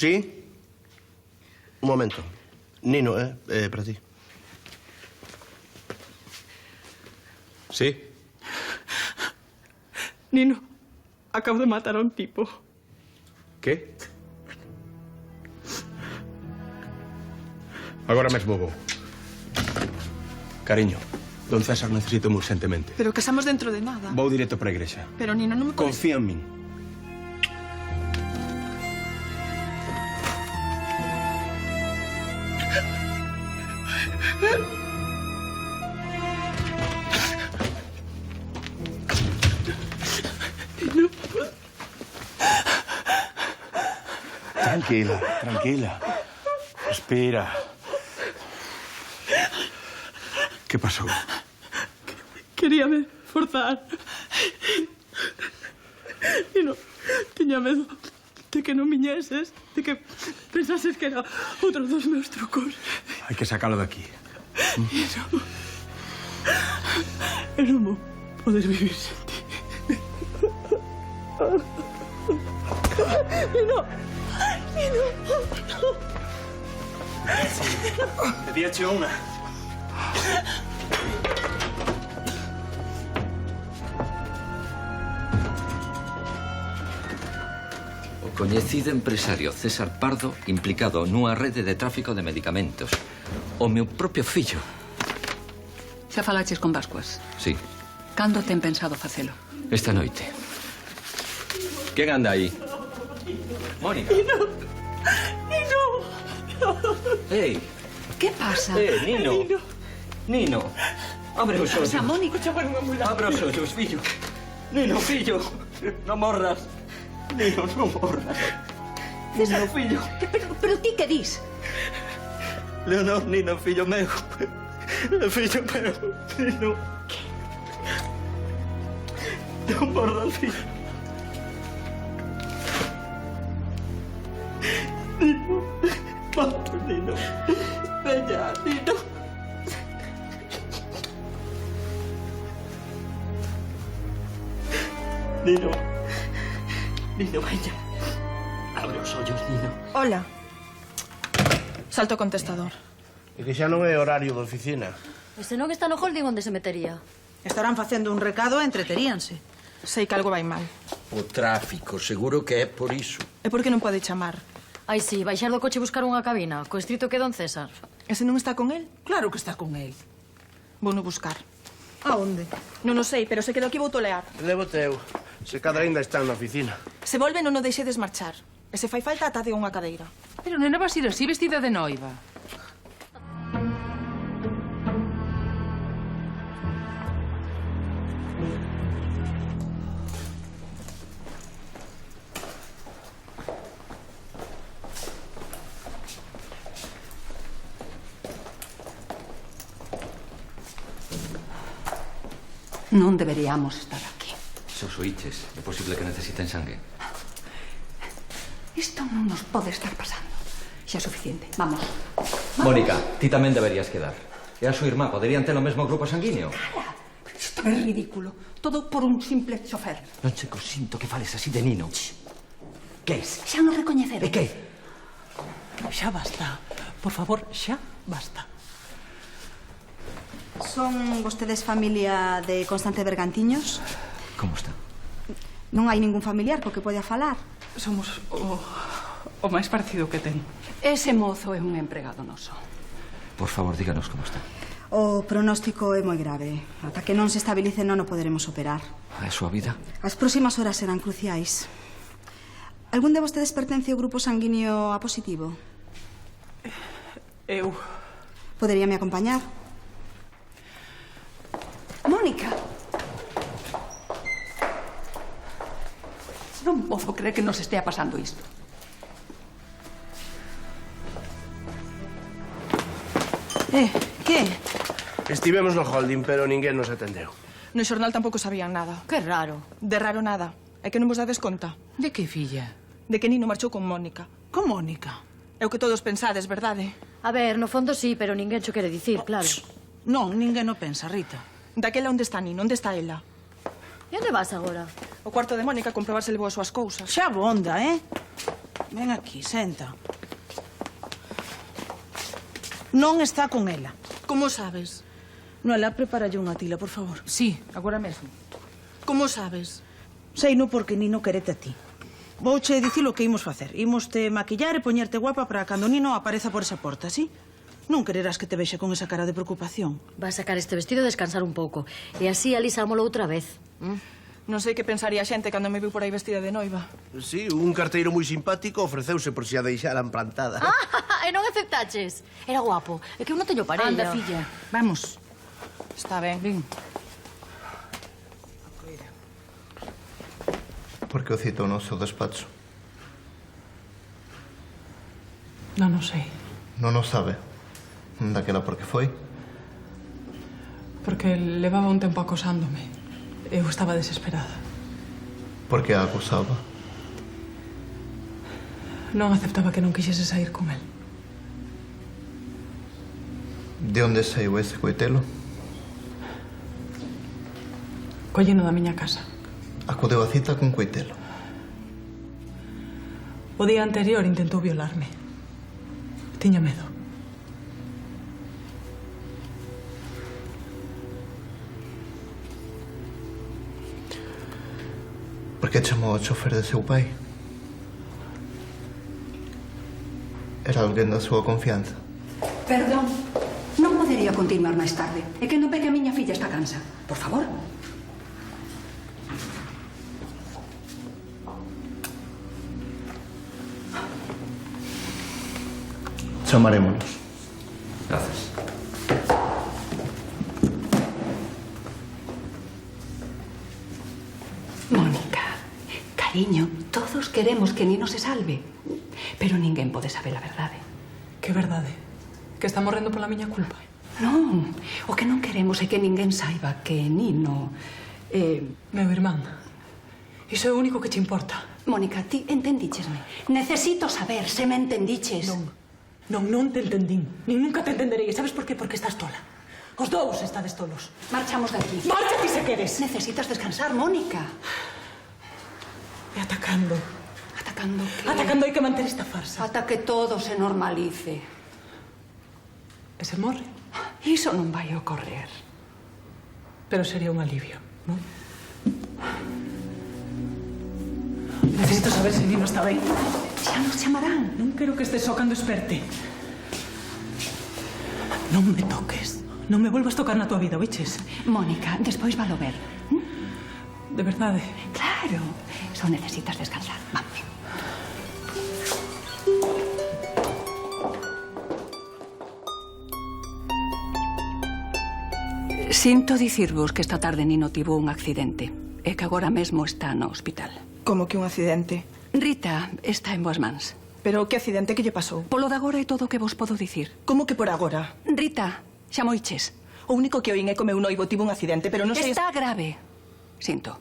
Sí. Un momento. Nino, para ti. Sí. Nino, acabo de matar a un tipo. ¿Qué? Agora mesmo vou. Cariño, don César necesito urgentemente. Pero casamos dentro de nada. Vou directo para a igrexa. Pero, Nino, non me podes... Confía en min. Tranquila, tranquila. Respira. ¿Qué pasó? Queríame forzar. Nino, tiña medo de que non viñeses, de que pensases que era outro dos meus trucos. Hay que sacarlo de aquí. E non vou poder vivir sen ti. Nino! Nino! De 10 a 1. O coñecido empresario César Pardo implicado nunha rede de tráfico de medicamentos. O meu propio fillo. Xa falaches con Bascuas? Sí, Cando ten pensado facelo? esta noite. Quen anda aí? Mónica. Nino! Nino! Ei, Que pasa? Nino. Nino, abre os ollos. Pasa, Mónica. Abre os ollos, fillo. Nino, fillo. Non morras. Nino, non morras. Nino, fillo. Pero ti que dis? Leonor, Nino, fillo meu. Fillo meu. Nino. Non morras, fillo. Nino. Vamos, Nino. Veña, Nino. Nino. Nino, veña. Abre os ollos, Nino. Hola. Salto o contestador. E que xa non é horario de oficina. E se non está no holding onde se metería? Estarán facendo un recado e entreteríanse. Sei que algo vai mal. O tráfico, seguro que é por iso. E por que non pode chamar? Ai, sí, baixar do coche e buscar unha cabina, co estrito que don César. E se non está con él? Claro que está con él. Vou no buscar. A onde? Non o sei, pero se quedo aquí vou tolear. Levo teu. Se cada ainda está na oficina. Se volve non o deixedes marchar. E se fai falta, atate unha cadeira. Pero nena, vas ir así vestida de noiva. Non deberíamos estar aquí. Sos oíches. É posible que necesiten sangue. Isto non nos pode estar pasando. Xa é suficiente. Vamos. Mónica, ti tamén deberías quedar. E a súa irmá poderían ter o mesmo grupo sanguíneo. Cara, isto é ridículo. Todo por un simple chofer. Non checo, sinto que fales así de Nino. Que es? Xa nos recoñeceron. E que? Xa basta. Por favor, xa basta. Son vostedes familia de Constante Bergantiños? Como está? Non hai ningún familiar co que poida falar? Somos o máis parecido que ten. Ese mozo é un empregado noso. Por favor, díganos como está. O pronóstico é moi grave. Ata que non se estabilice non o poderemos operar. A súa vida? As próximas horas serán cruciais. Algún de vostedes pertence ao grupo sanguíneo A positivo? Eu. Poderíame acompañar? Mónica. Non podo creer que nos estea pasando isto. Que? Estivemos no holding, pero ninguén nos atendeu. No xornal tampouco sabían nada. Que raro. De raro nada. É que non vos dades conta. De que, filla? De que Nino marchou con Mónica. Con Mónica? É o que todos pensades, verdade? A ver, no fondo sí, pero ninguén xo quere dicir, claro. Non, ninguén o pensa, Rita. Daquela onde está Nino, onde está ela? E onde vas agora? O cuarto de Mónica a comprobar se levou as súas cousas. Xa bonda, ven aquí, senta. Non está con ela. Como sabes? Noela, prepáralle unha tila, por favor. Sí, agora mesmo. Como sabes? Sei no porque Nino querete a ti. Vouche dicir o que imos facer. Imos te maquillar e poñerte guapa para cando Nino apareza por esa porta, sí? Non quererás que te vexe con esa cara de preocupación. Va a sacar este vestido e descansar un pouco. E así alisámolo outra vez. Non sei que pensaría a xente cando me viu por aí vestida de noiva. Sí, un carteiro moi simpático ofreceuse por si a deixaran plantada. E non aceptaches? Era guapo. É que eu non teño parella. Anda, filla, vamos. Está ben. Ven. Por que o citou no seu despacho? Non o sei. Non o sabe. Daquela por que foi? Porque levaba un tempo acosándome. Eu estaba desesperada. Por que a acusaba? Non aceptaba que non quixese sair con el. De onde saiu ese coitelo? Colleno da miña casa. Acudeu a cita con coitelo. O día anterior intentou violarme. Tiña medo. Por que chamou o chofer de seu pai? Era alguén da súa confianza. Perdón, non podería continuar máis tarde. É que non ve que a miña filla está cansa. Por favor. Chamarémonos. Gracias. Mónica, cariño, todos queremos que Nino se salve. Pero ninguén pode saber a verdade. Que verdade? Que está morrendo pola miña culpa? Non, o que non queremos é que ninguén saiba que Nino... Meu irmán. Iso é o único que te importa. Mónica, ti entendíchesme. Necesito saber se me entendiches. Non te entendín. Nin nunca te entenderei. Sabes por qué? Porque estás tola. Os dous estades tolos. Marchamos de aquí. Marcha ti se queres. Necesitas descansar, Mónica. E atacando. ¿Atacando qué? Atacando hai que manter esta farsa. Ata que todo se normalice. E se morre. Iso non vai ocorrer. Pero sería un alivio, non? Necesito saber se Nino está ben. Xa nos chamarán. Non quero que estés só cando esperte. Non me toques. Non me vuelvas tocar na tua vida, oiches? Mónica, despois valo ver. De verdade? Claro. Só necesitas descansar. Vamos. Sinto dicirvos que esta tarde Nino tivo un accidente e que agora mesmo está no hospital. Como que un accidente? Rita está en boas mans. Pero que accidente que lle pasou? Polo de agora é todo o que vos podo dicir. Como que por agora? Rita, xa moiches. O único que oín é que o meu noivo tivo un accidente, pero non sei... Está grave. Sinto.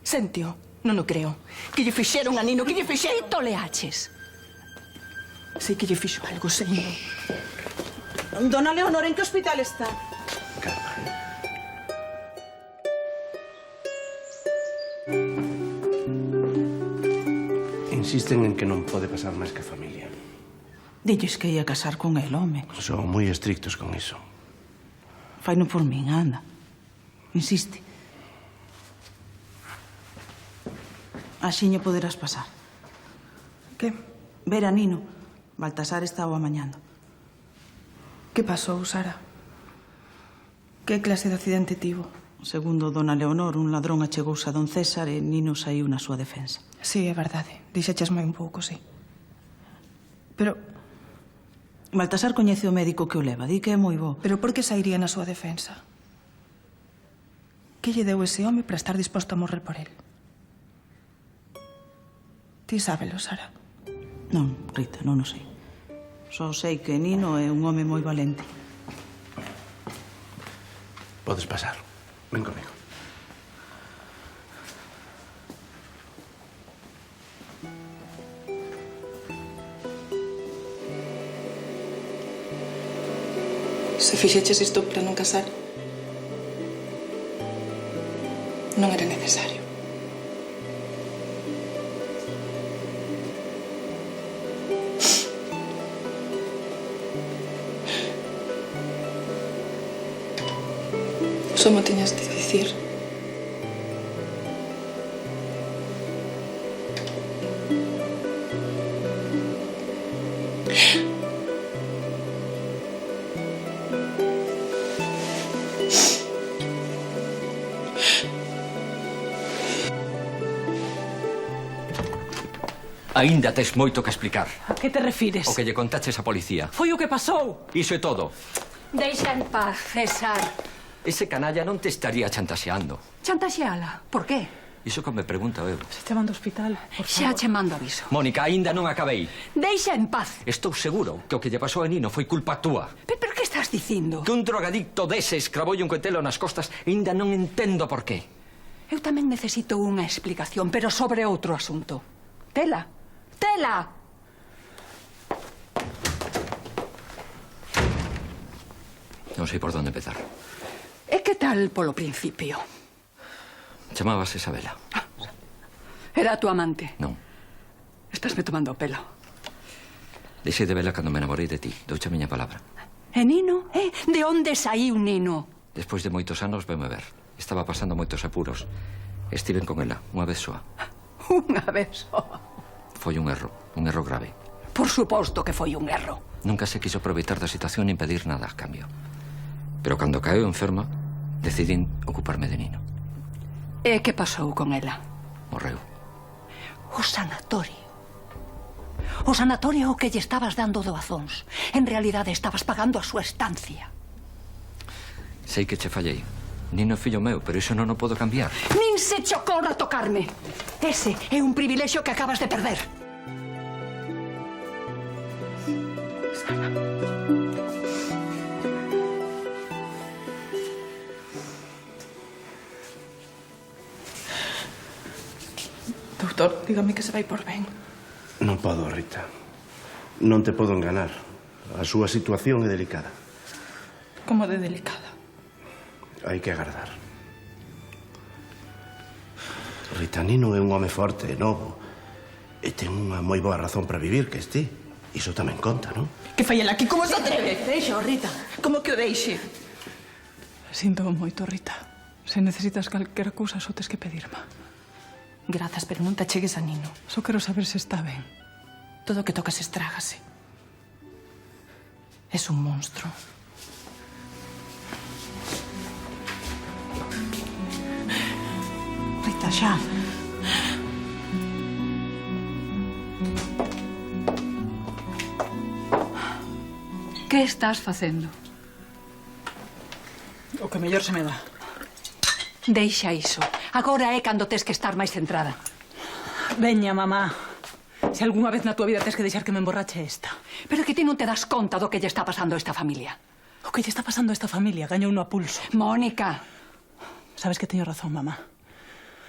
Sentio, non o creo. Que lle fixeron a Nino, que lle fixeron... Que toleaches. Sei que lle fixo algo, sei. Dona Leonor, en que hospital está? Insisten en que non pode pasar máis que a familia. Dilles que ia casar con el, home. Son moi estrictos con iso. Faino por min, anda. Insiste. Axiño poderás pasar. Que? Ver a Nino. Baltasar está o amañando. Que pasou, Sara? Que clase de accidente tivo? Segundo dona Leonor, un ladrón achegouse a don César e Nino saiu na súa defensa. Sí, é verdade. Dixechesme un pouco, sí. Pero... Baltasar coñece o médico que o leva. Di que é moi bo. Pero por que sairía na súa defensa? Que lle deu ese home para estar disposto a morrer por el? Ti sábelo, Sara? Non, Rita, non o sei. Só sei que Nino é un home moi valente. Podes pasar. Ven comigo. Se fixeches isto para non casar, non era necesario. Só me tiñas de dicir. Aínda tes moito que explicar. A que te refires? O que lle contaches á policía. Foi o que pasou. Iso é todo. Deixa en paz, César. Ese canalla non te estaría chantaxeando. Chantaxeala. Por qué? Iso que me pregunto eu. Se te mando ao hospital, por Xa favor. che mando aviso. Mónica, aínda non acabei. Deixa en paz. Estou seguro que o que lle pasou a Nino foi culpa túa. Pero que estás dicindo? Que un drogadicto deses cravoulle un coetelo nas costas e aínda non entendo por qué. Eu tamén necesito unha explicación, pero sobre outro asunto. Tela. Tela! Non sei por onde empezar. E que tal polo principio? Chamábase Isabela. Era a tua amante. Non. Estásme tomando o pelo. Deixei de vela cando me enamorei de ti. Douche a miña palabra. E Nino? De onde saíu Nino? Despois de moitos anos veme ver. Estaba pasando moitos apuros. Estiven con ela, unha vez soa. Unha vez só. Foi un erro grave. Por suposto que foi un erro. Nunca se quiso aproveitar da situación nin pedir nada a cambio. Pero cando caeu enferma, decidín ocuparme de Nino. E que pasou con ela? Morreu. O sanatorio. O sanatorio ao que lle estabas dando doazóns. En realidade estabas pagando a súa estancia. Sei que che fallei. Nino é fillo meu, pero iso non o podo cambiar. Nin se che ocorra tocarme. Ese é un privilexio que acabas de perder. Doutor, dígame que se vai por ben. Non podo, Rita. Non te podo enganar. A súa situación é delicada. Como de delicada. Hai que agardar. Rita, Nino é un home forte e novo. E ten unha moi boa razón para vivir, que este. Iso tamén conta, non? Que fai ela aquí? Como se atreve? Deixo, Rita. Como que o deixe? Sinto moito, Rita. Se necesitas calquera cousa, só tes que pedirme. Grazas, pero non te achegues a Nino. Só quero saber se está ben. Todo o que tocas estrágase. Es un monstro. Rita, xa. Que estás facendo? O que mellor se me dá. Deixa iso. Agora é cando tes que estar máis centrada. Veña, mamá. Se algunha vez na tua vida tes que deixar que me emborrache esta. Pero que ti non te das conta do que lle está pasando a esta familia. O que lle está pasando a esta familia gañou no a pulso. Mónica. Sabes que teño razón, mamá.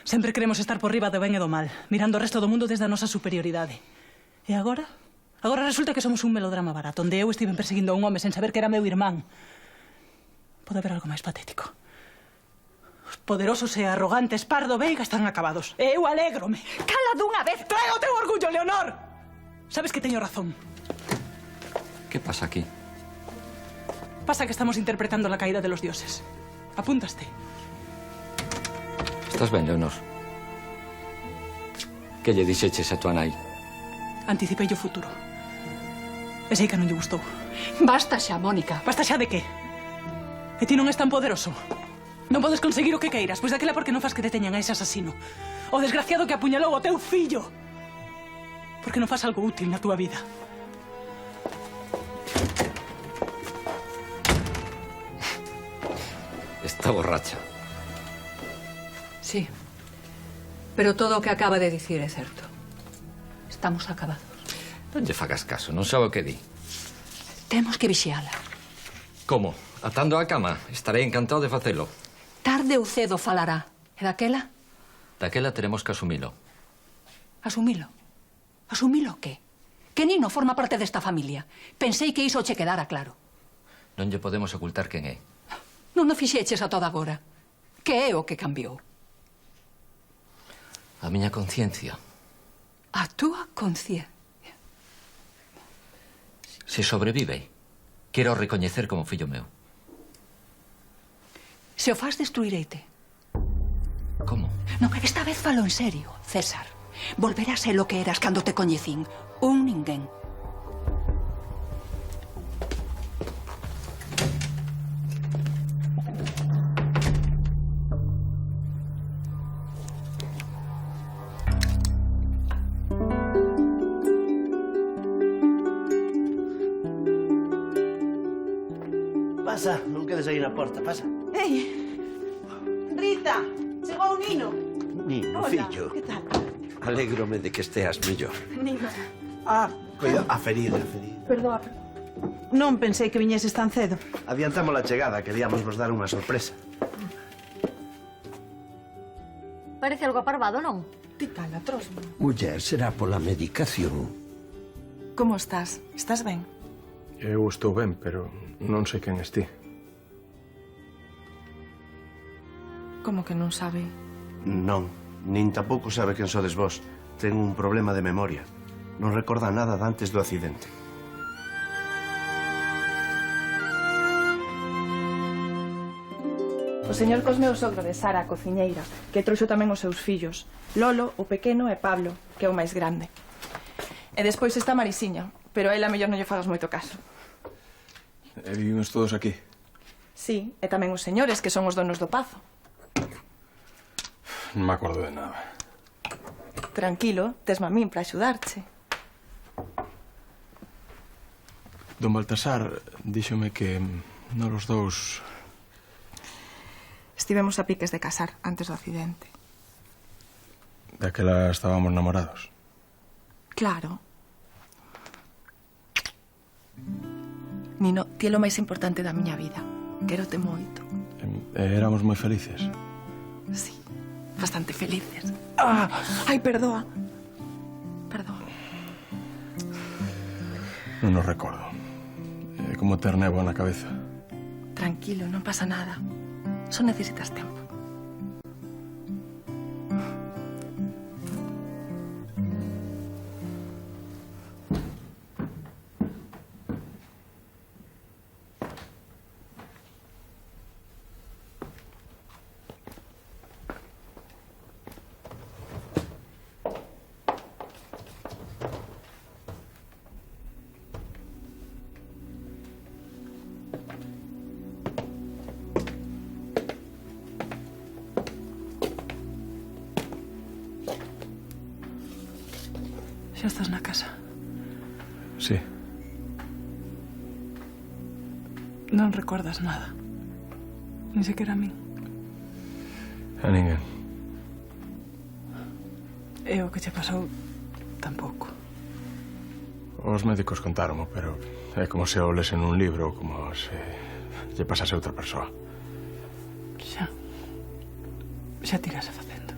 Sempre queremos estar por riba do ben e do mal, mirando o resto do mundo desde a nosa superioridade. E agora? Agora resulta que somos un melodrama barato, onde eu estiven perseguindo a un home sen saber que era meu irmán. Pode haber algo máis patético. Os poderosos e arrogantes Pardo Veiga están acabados. E eu alégrome. Cala dunha vez! Trae o teu orgullo, Leonor! Sabes que teño razón. Que pasa aquí? Pasa que estamos interpretando la caída de los dioses. Apúntaste. Estás ben, Leonor? Que lle dixeches a tua nai? Anticipei o futuro. E sei que non lle gustou. Basta xa, Mónica. Basta xa de que? E ti non és tan poderoso? Non podes conseguir o que queiras, pois daquela porque non fas que deteñan a ese asasino. O desgraciado que apuñalou o teu fillo. Porque non fas algo útil na túa vida. Está borracha. Sí. Pero todo o que acaba de dicir é certo. Estamos acabados. Non lle fagas caso, non sabe o que di. Temos que vixiala. Como? Atando a cama? Estarei encantado de facelo. Tarde ou cedo falará. E daquela? Daquela teremos que asumilo. Asumilo? Asumilo que? Que Nino forma parte desta familia. Pensei que iso che quedara claro. Non lle podemos ocultar quen é. Non o fixeches a toda agora. Que é o que cambiou? A miña conciencia. A túa conciencia. Se sobrevive, quero recoñecer como fillo meu. Se o fas, destruireite. Como? Non, esta vez falo en serio, César. Volverás a ser lo que eras cando te coñecín. Un ninguén. Pasa, non quedes aí na porta, pasa. Ei, Rita, chegou o Nino. Nino, Hola, fillo. que tal? Alégrome de que esteas mellor. Nino. Cuidado, a ferida, a ferida. Perdoa. Non pensei que viñeses tan cedo. Adiantamos a chegada, queríamos vos dar unha sorpresa. Parece algo aparvado, non? Ti cala, trosmo. Muller, será pola medicación. Como estás? Estás ben? Eu estou ben, pero non sei quen esti. Como que non sabe? Non, nin tampouco sabe quen sodes vos. Ten un problema de memoria. Non recorda nada de antes do accidente. O señor Cosme é o sogro de Sara, a cociñeira, que trouxo tamén os seus fillos, Lolo, o pequeno, e Pablo, que é o máis grande. E despois está Marisiña, pero a ela mellor non lle fagas moito caso. E vivimos todos aquí. Sí, e tamén os señores, que son os donos do pazo. Non me acordo de nada. Tranquilo, tesma a min para axudarche. Don Baltasar díxome que nos dous Estivemos a piques de casar antes do accidente. daquela estábamos namorados. Claro. Nino, ti é o máis importante da miña vida. Quérote moito. Éramos moi felices. Sí, bastante felices. Ah, ai, perdoa. Perdoa. Non nos recordo. É como ter néboa na cabeza. Tranquilo, non pasa nada. Só necesitas tempo. Xa estás na casa. Sí. Non recordas nada. Ni sequera a min. A ninguén. E o que che pasou tampouco. Os médicos contáromo, pero é como se o lese nun libro, como se lle pasase a outra persoa. Xa tirase facendo.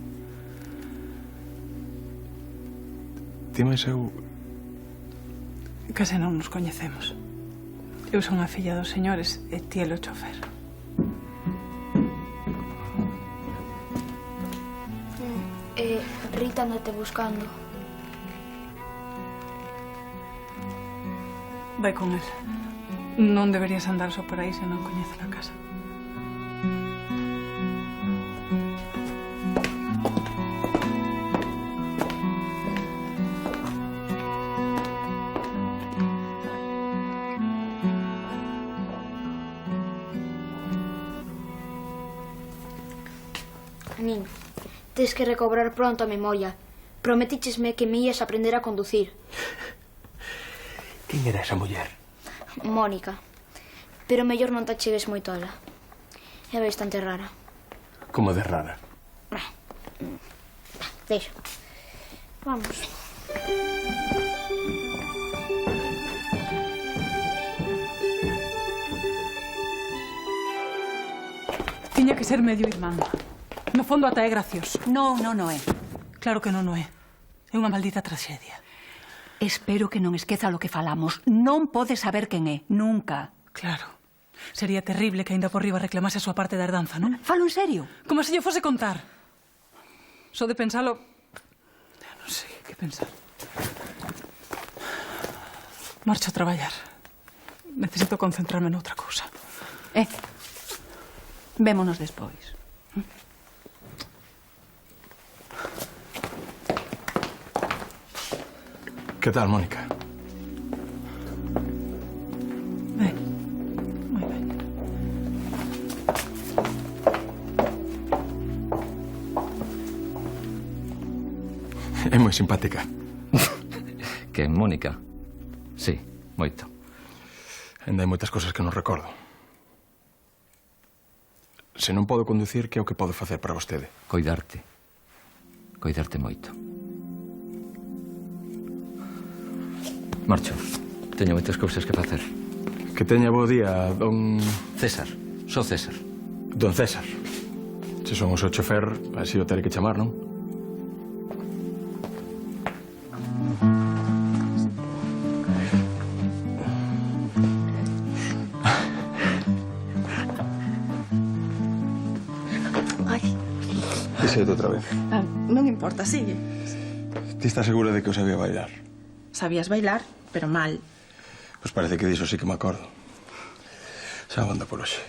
Ti máis eu... Case non nos coñecemos. Eu son a filla dos señores e ti é o chofer. Rita andate buscando. Vai con el. Non deberías andar só por aí se non coñeces a casa. Nino, tens que recobrar pronto a memoria. Prometíchesme que me ías aprender a conducir. Quen era esa muller? Mónica. Pero mellor non te achegues moito a ela. É bastante rara. Como de rara? Deixa. Vamos. Tiña que ser medio irmán. No fondo ata é gracioso. Non, non o é. Claro que non o é. É unha maldita traxedia. Espero que non esqueza lo que falamos. Non pode saber quen é, nunca. Claro. Sería terrible que aínda por riba reclamase a súa parte da herdanza, non? Falo en serio. Como se lle fose contar. Só de pensalo... Non sei que pensar. Marcho a traballar. Necesito concentrarme noutra cousa. Vémonos despois. Que tal, Mónica? Ben, moi ben. É moi simpática. Que Mónica? Sí, moito. Ainda hai moitas cosas que non recordo. Se non podo conducir, que é o que podo facer para vostede? Coidarte. Coidarte moito. Marcho. Teño moitas cousas que facer. Que teña bo día, don... César. Só César. Don César. Se son o seu chofer, así o terei que chamar, non? Ai, Dísete outra vez. non importa, sigue. Ti estás segura de que eu sabía bailar? Sabías bailar, pero mal. Pois parece que diso sí que me acordo. Xa anda por hoxe.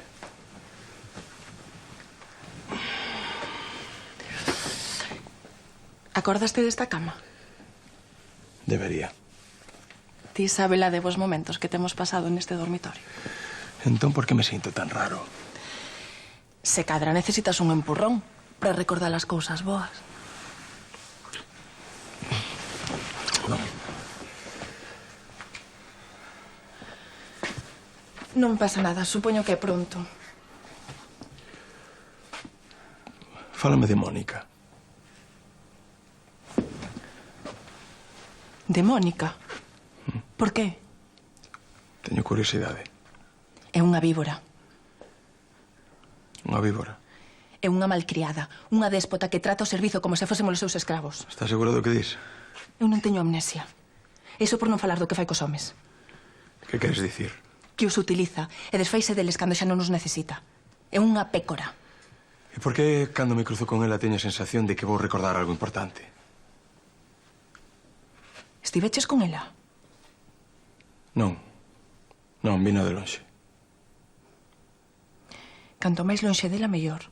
Acordaste desta cama? Debería. Ti sabe la de vos momentos que temos pasado neste dormitorio. Entón, por que me sinto tan raro? Se cadra necesitas un empurrón para recordar as cousas boas. Non pasa nada, supoño que é pronto. Fálame de Mónica. De Mónica? Por qué? Teño curiosidade. É unha víbora. Unha víbora. É unha malcriada, unha déspota que trata o servizo como se fósemos os seus escravos. Estás segura do que dis? Eu non teño amnesia. Iso por non falar do que fai cos homes. Que queres dicir? Que os utiliza e desfaise deles cando xa non os necesita. É unha pécora. E por que, cando me cruzo con ela, teño a sensación de que vou recordar algo importante? Estiveches con ela? Non. Non, vino de lonxe. Canto máis lonxe dela, mellor.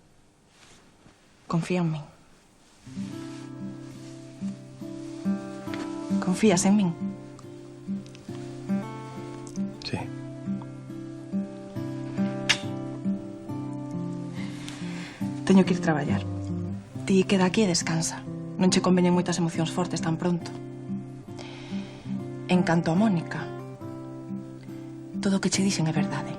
Confía en min. Confías en min? Sí. Teño que ir traballar. Ti queda aquí e descansa. Non che conveñen moitas emocións fortes tan pronto. En canto a Mónica, todo o que che dixen é verdade.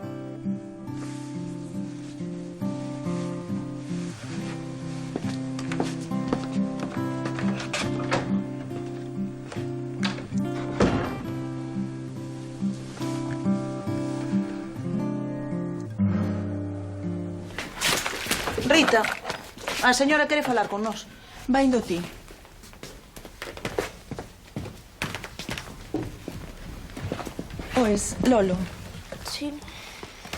Rita, a señora quere falar con nós. Va indo ti. Pois, Lolo. Sí.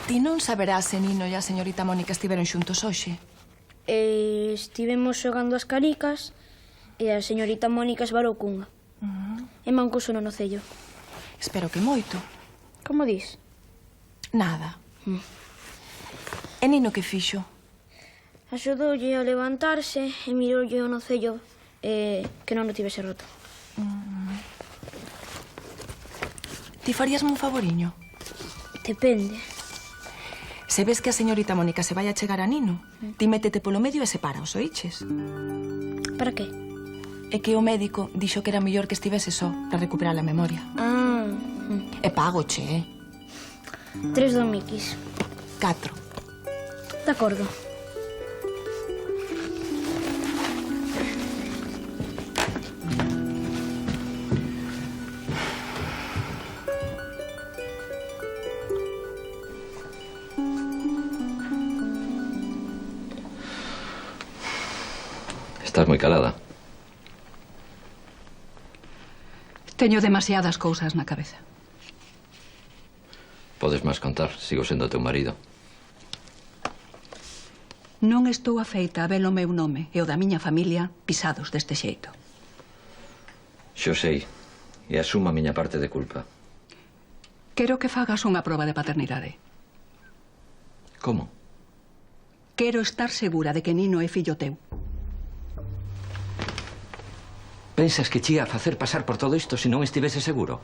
Ti non saberás se Nino e a señorita Mónica estiveron xuntos hoxe. Estivemos xogando as caricas e a señorita Mónica esvarou cunha. E mancoso no nocello. Espero que moito. Como dis? Nada. E Nino que fixo? Axudoulle a levantarse e miroulle o nocello que non o tivese roto. Ti faríasme un favoriño? Depende. Se ves que a señorita Mónica se vai a chegar a Nino, ti métete polo medio e separaos, oíches? Para que? É que o médico dixo que era mellor que estivese só para recuperar a memoria. Ah. E págoche, 3 domiquis. 4. De acordo. Estás moi calada. Teño demasiadas cousas na cabeza. Podes máis contar, sigo sendo teu marido. Non estou afeita a ver o meu nome e o da miña familia pisados deste xeito. Xo sei, e asumo a miña parte de culpa. Quero que fagas unha proba de paternidade. Como? Quero estar segura de que Nino é fillo teu. Pensas que chía a facer pasar por todo isto se non estivese seguro?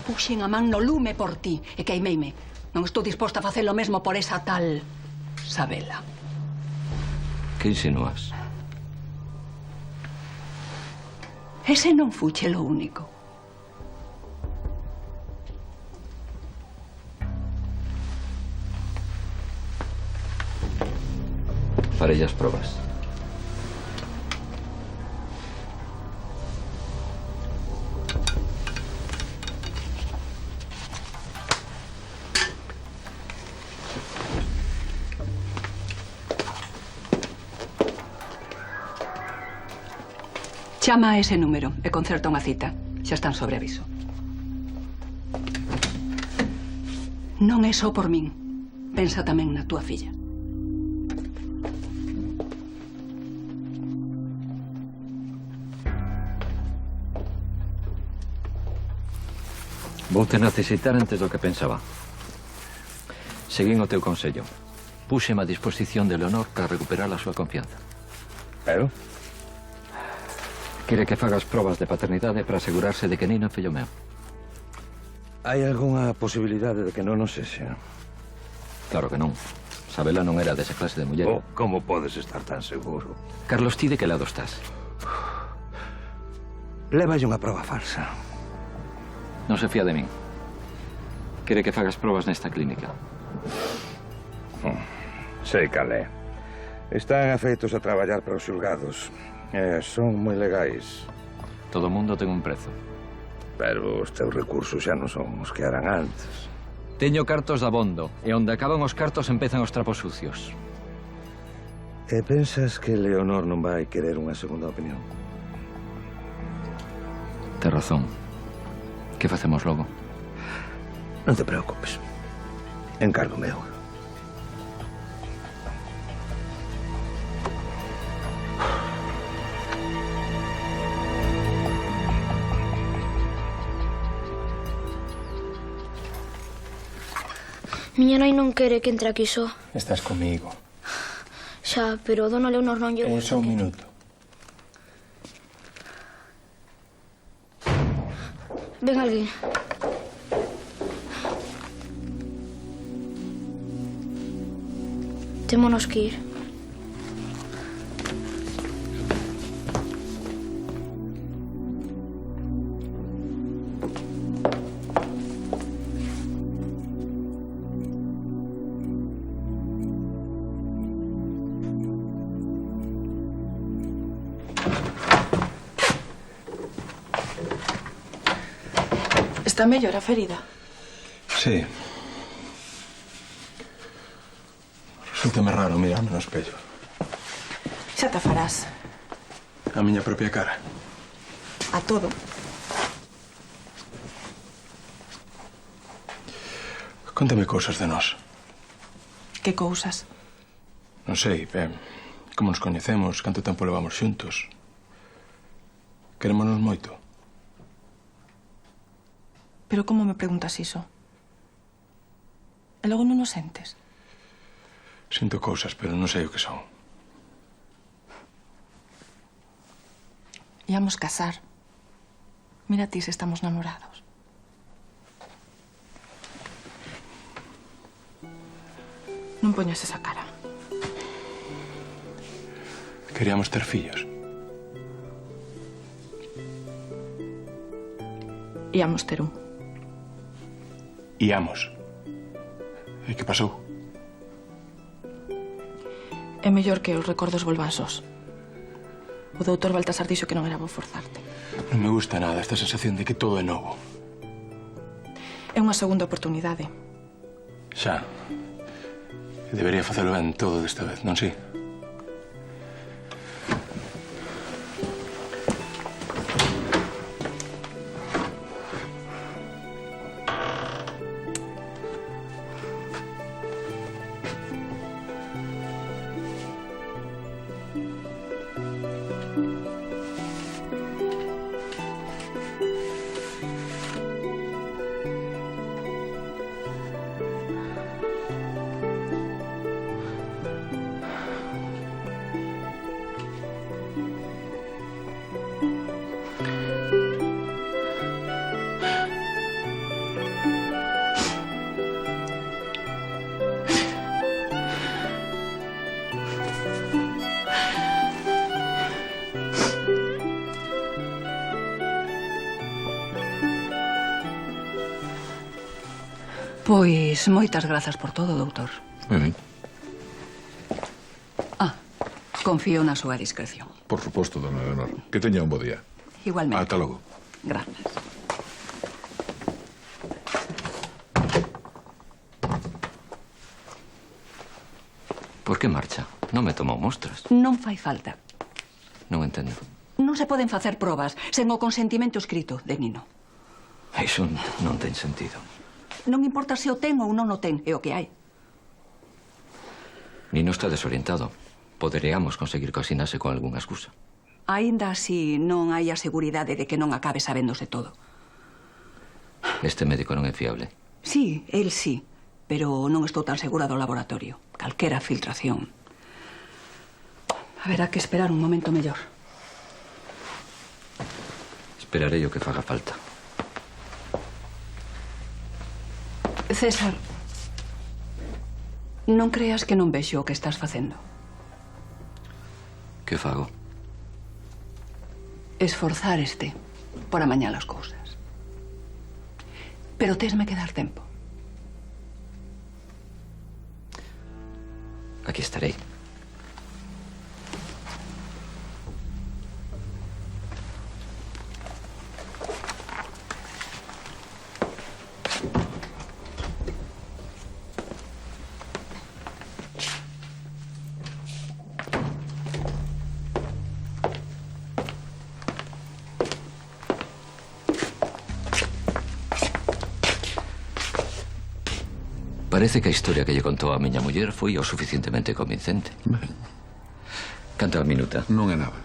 Puxen a man no lume por ti e queimeime. Non estou disposta a facer o mesmo por esa tal Sabela. Que insinúas? Ese non fuche lo único. Farei as probas. Chama a ese número e concerta unha cita. Xa están sobre aviso. Non é só por min. Pensa tamén na túa filla. Vou te necesitar antes do que pensaba. Seguín o teu consello. Púxeme a disposición de Leonor para recuperar a súa confianza. Pero? Quere que fagas probas de paternidade para asegurarse de que Nino é fillo meu. Hai algunha posibilidade de que non o sexa? Claro que non. Sabela non era desa clase de muller. Oh, como podes estar tan seguro? Carlos, ti de que lado estás? Lévalle unha proba falsa. Non se fía de min. Quere que fagas probas nesta clínica. Sei cal é. Están afeitos a traballar para os xulgados. Son moi legais. Todo mundo ten un prezo. Pero os teus recursos xa non son os que eran antes. Teño cartos de abondo, e onde acaban os cartos empezan os trapos sucios. E pensas que Leonor non vai querer unha segunda opinión? Tes razón. Que facemos logo? Non te preocupes. Encargo meu. Miña nai non quere que entre aquí só. Estás comigo. Xa, pero a dona Leonor non lle gusta. Só un minuto. Ven alguén. Témonos que ir. Está mellor a ferida? Sí. Resultame raro mirarme no espello. Xa te farás. A miña propia cara. A todo. Contame cousas de nós. Que cousas? Non sei, como nos coñecemos, canto tempo levamos xuntos. Querémonos moito. Pero como me preguntas iso? E logo non o sentes? Sinto cousas, pero non sei o que son. Íamos casar. Mira ti se estamos namorados. Non poñas esa cara. Queríamos ter fillos. Íamos ter un. Íamos. E que pasou? É mellor que os recordos volvan sós. O doutor Baltasar dixo que non era bo forzarte. Non me gusta nada esta sensación de que todo é novo. É unha segunda oportunidade. Xa. Debería facelo ben todo desta vez, non si? Pois moitas grazas por todo, doutor. Ben, Confío na súa discreción. por suposto, dona Leonor. Que teña un bo día. Igualmente. Ata logo. Grazas. Por que marcha? Non me tomou mostras. Non fai falta. Non entendo. Non se poden facer probas sen o consentimento escrito de Nino. Iso non ten sentido. Non importa se o ten ou non o ten, é o que hai. Nino está desorientado. Poderíamos conseguir que asinase con algunha excusa. Aínda así non hai a seguridade de que non acabe sabéndose todo. Este médico non é fiable. Sí, el sí, pero non estou tan segura do laboratorio. Calquera filtración. Haberá que esperar un momento mellor. Esperarei o que faga falta. César, non creas que non vexo o que estás facendo. Que fago? Esforzar por amañar as cousas. Pero tesme que dar tempo. Aquí estarei. Parece que a historia que lle contou a miña muller foi o suficientemente convincente. Canta a minuta? Non é nada.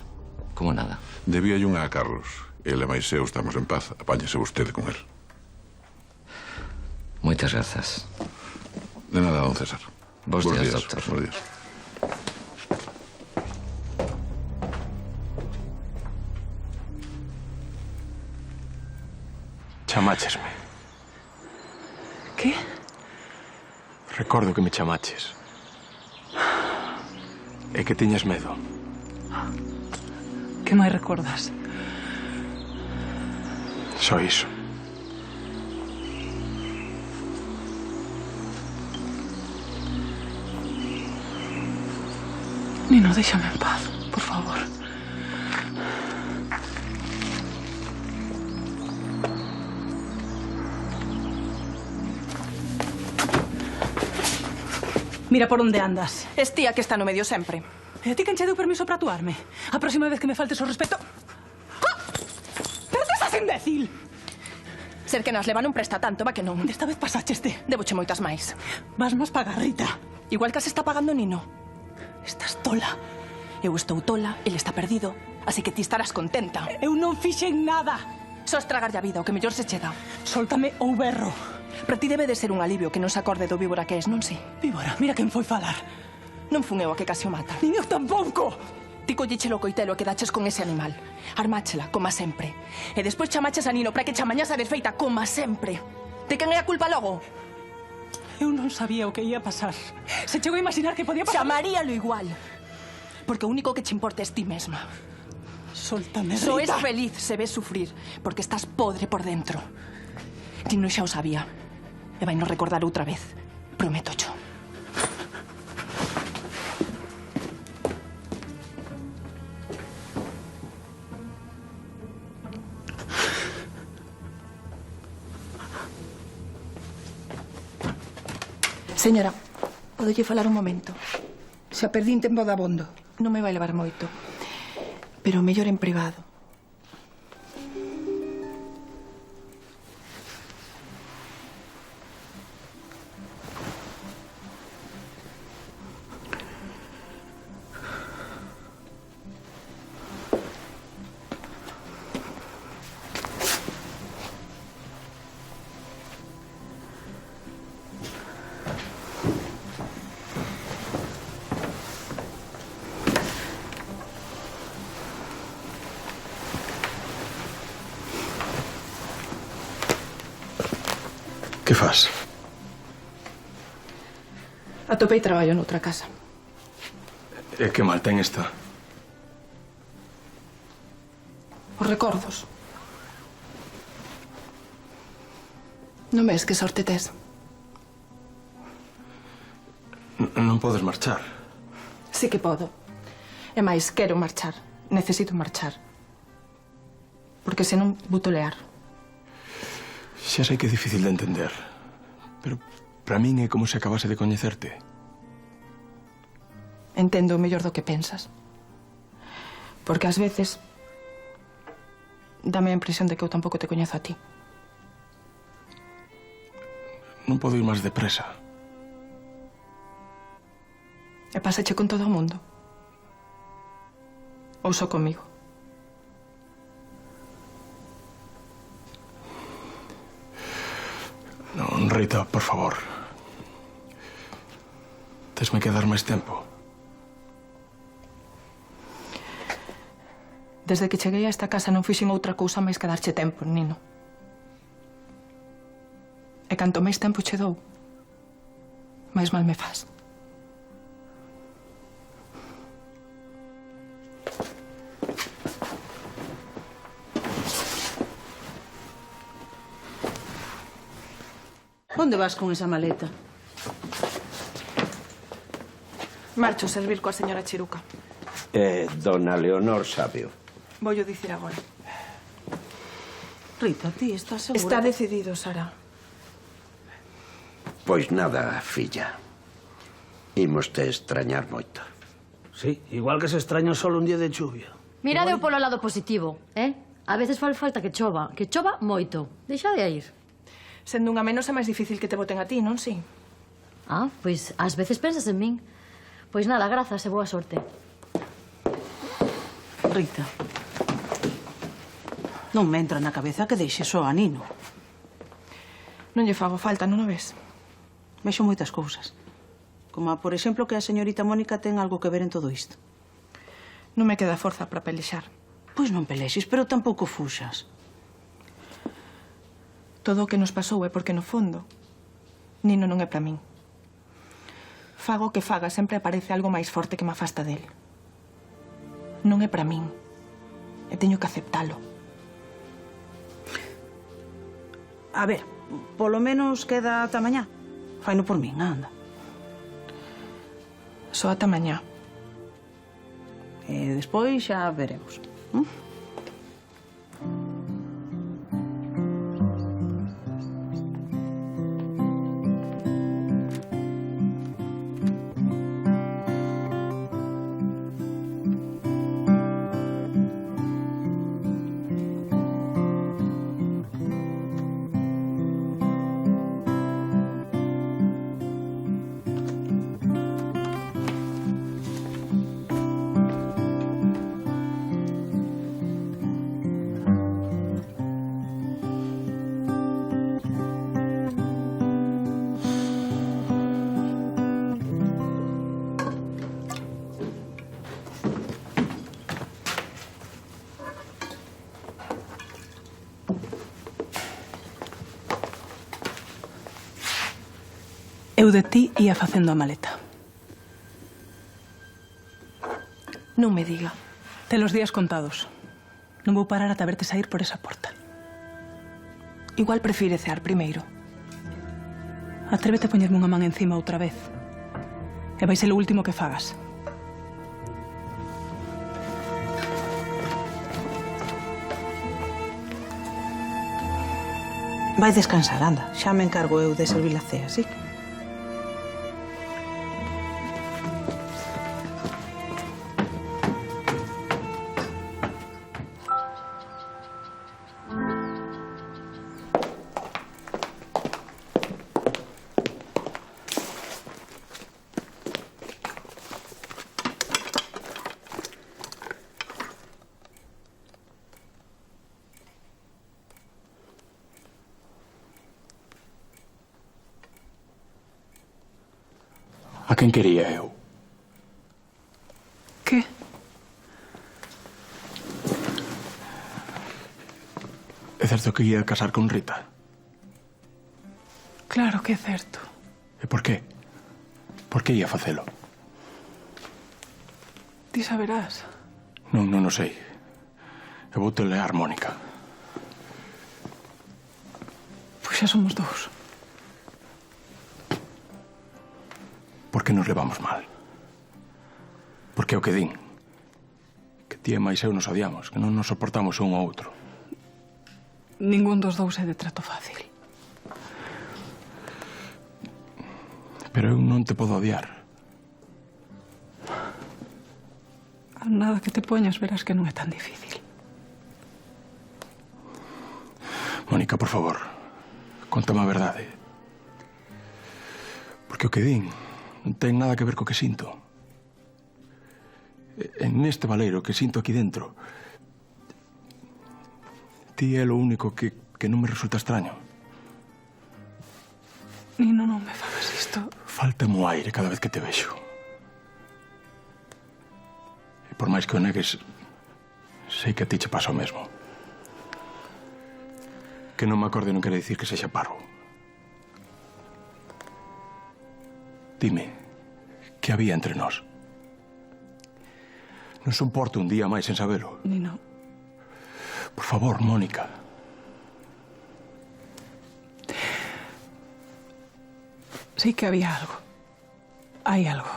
Como nada? Debía unha a Carlos. Ele máis eu estamos en paz. Apáñese vostede con él. Moitas grazas. De nada, don César. Bos días, doctor. Bos días. Chamáchesme. Que? Recordo que me chamaches. E que tiñas medo. Que máis recordas? Só iso. Nino, déxame en paz, por favor. Mira por onde andas. Estía que está no medio sempre. E a ti quen che deu permiso para atuarme? A próxima vez que me faltes o respeto... ¡Ah! Pero que estás imbécil! Ser que nas leva non presta tanto, va que non. Desta vez pasácheste. Deboche moitas máis. Vas máis pagar, Rita. Igual que se está pagando Nino. Estás tola. Eu estou tola, ele está perdido. Así que ti estarás contenta. Eu non fixen nada. Só estragar a vida, o que mellor se che dá. Sóltame ou berro. Para ti debe de ser un alivio que non se acorde do víbora que és, non si? Víbora, mira quen foi falar. Non fun eu a que casi o mata. Nin eu tampouco. Ti collichelo o coitelo e quedaches con ese animal. Armáchela, como sempre. E despois chamaches a Nino para que chamañas a desfeita, como sempre. De quen é a culpa logo? Eu non sabía o que ia pasar. Se chegou a imaginar que podía pasar... Chamaríalo igual. Porque o único que che importa es ti mesma. Sóltame, Rita. Só es feliz se ves sufrir, porque estás podre por dentro. Nino xa o sabía. E vai non recordar outra vez. Prometo yo. Señora, podolle falar un momento? Xa perdín tempo dabondo. Non me vai levar moito. Pero mellor en privado. Que fas? Atopei traballo noutra casa. E que mal ten esta? Os recordos. Non ves que sorte tes? Non podes marchar. Sí que podo. E máis, quero marchar. Necesito marchar. Porque senón vou tolear. Xa sei que é difícil de entender. Pero para min é como se acabase de coñecerte. Entendo mellor do que pensas. Porque ás veces dame a impresión de que eu tampouco te coñezo a ti. Non podo ir máis depresa. E pásache con todo o mundo? Ou só comigo? Non, Rita, por favor. Tesme que dar máis tempo. Desde que cheguei a esta casa non fixen outra cousa máis que darche tempo, Nino. E canto máis tempo che dou, máis mal me fas. Onde vas con esa maleta? Marcho a servir coa señora Chiruca. Dona Leonor Sabio. Voullo dicir agora. Rita, ti estás segura? Está decidido, Sara. Pois nada, filla. Imos te extrañar moito. Sí, igual que se extraña solo un día de chuvia. Mirade polo lado positivo, eh? A veces fai falta que chova moito. Deixa de ir. Sendo unha menos é máis difícil que te voten a ti, non si? Ah, pois ás veces pensas en min. Pois nada, grazas e boa sorte. Rita, non me entra na cabeza que deixe só a Nino. Non lle fago falta, non o ves? Vexo moitas cousas. Como, por exemplo, que a señorita Mónica ten algo que ver en todo isto. Non me queda forza para pelexar. Pois non pelexes, pero tampouco fuxas. Todo o que nos pasou é porque, no fondo, Nino non é para min. Fago o que faga, sempre aparece algo máis forte que me afasta del. Non é para min. E teño que aceptalo. A ver, polo menos queda ata mañá. Faino por min, anda. Só ata mañá. E despois xa veremos. Eu de ti ia facendo a maleta. Non me diga. Te los días contados. Non vou parar ata verte sair por esa porta. Igual prefire cear primeiro. Atrévete a poñerme unha man encima outra vez. E vai ser o último que fagas. Vai descansar, anda. Xa me encargo eu de servir a cea, sí? A quen quería eu? Que? É certo que ia casar con Rita? Claro que é certo. E por qué? Por que ia facelo? Ti saberás. Non o sei. Eu vou te lear, Mónica. Pois xa somos dous. Por que que nos levamos mal. Porque é o que din. Que ti e máis eu nos odiamos, que non nos soportamos un ao outro. Ningún dos dous é de trato fácil. Pero eu non te podo odiar. A nada que te poñas verás que non é tan difícil. Mónica, por favor, contame a verdade. Porque o que din non ten nada que ver co que sinto. En este valeiro que sinto aquí dentro, ti é o único que non me resulta extraño. Nino, non me fagas isto. Fáltame o aire cada vez que te vexo. E por máis que o negues, sei que a ti che pasa o mesmo. Que non me acorde non quere dicir que sexa parvo. Dime, que había entre nós? Non soporto un día máis sen sabelo. Nino. Por favor, Mónica. Sí que había algo. Hai algo.